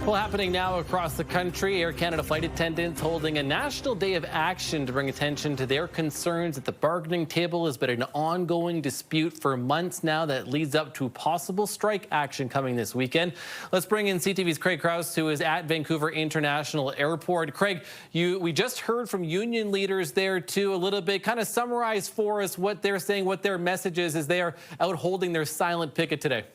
Well, happening now across the country, Air Canada flight attendants holding a national day of action to bring attention to their concerns at the bargaining table. Has been an ongoing dispute for months now that leads up to possible strike action coming this weekend. Let's bring in CTV's Kraig Krause, who is at Vancouver International Airport. Kraig, we just heard from union leaders there too a little bit. Kind of summarize for us what they're saying, what their message is as they are out holding their silent picket today.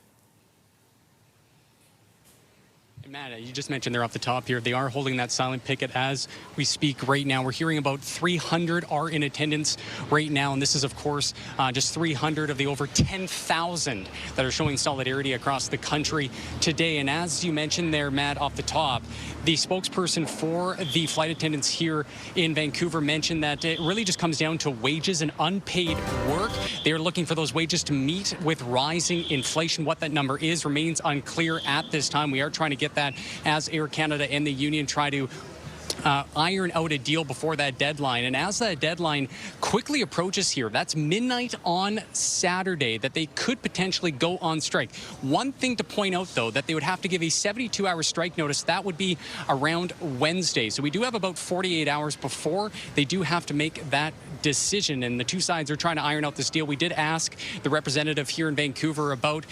Matt, you just mentioned they're off the top here. They are holding that silent picket as we speak right now. We're hearing about 300 are in attendance right now, and this is, of course, just 300 of the over 10,000 that are showing solidarity across the country today. And as you mentioned there, Matt, off the top, the spokesperson for the flight attendants here in Vancouver mentioned that it really just comes down to wages and unpaid work. They are looking for those wages to meet with rising inflation. What that number is remains unclear at this time. We are trying to get that as Air Canada and the union try to iron out a deal before that deadline. And as that deadline quickly approaches here, that's midnight on Saturday, that they could potentially go on strike. One thing to point out, though, that they would have to give a 72-hour strike notice. That would be around Wednesday. So we do have about 48 hours before they do have to make that decision. And the two sides are trying to iron out this deal. We did ask the representative here in Vancouver about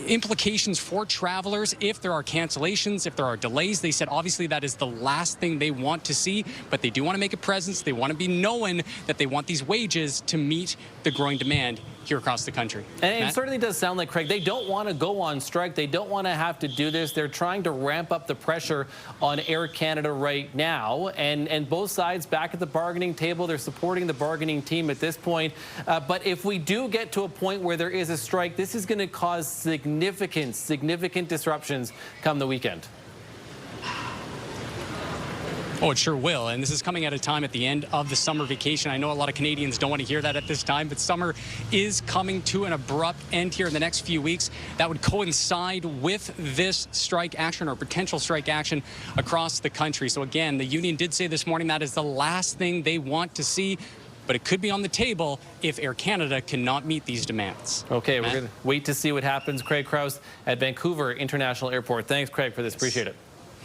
implications for travelers if there are cancellations, if there are delays. They said obviously that is the last thing they want to see, but they do want to make a presence. They want to be knowing that they want these wages to meet the growing demand here across the country. And it certainly does sound like, Kraig, they don't want to go on strike. They don't want to have to do this. They're trying to ramp up the pressure on Air Canada right now. And both sides back at the bargaining table, they're supporting the bargaining team at this point. But if we do get to a point where there is a strike, this is going to cause significant disruptions come the weekend. Oh, it sure will. And this is coming at a time at the end of the summer vacation. I know a lot of Canadians don't want to hear that at this time, but summer is coming to an abrupt end here in the next few weeks. That would coincide with this strike action or potential strike action across the country. So again, the union did say this morning that is the last thing they want to see, but it could be on the table if Air Canada cannot meet these demands. Okay, Matt? We're going to wait to see what happens. Kraig Krause at Vancouver International Airport. Thanks, Kraig, for this. Appreciate it.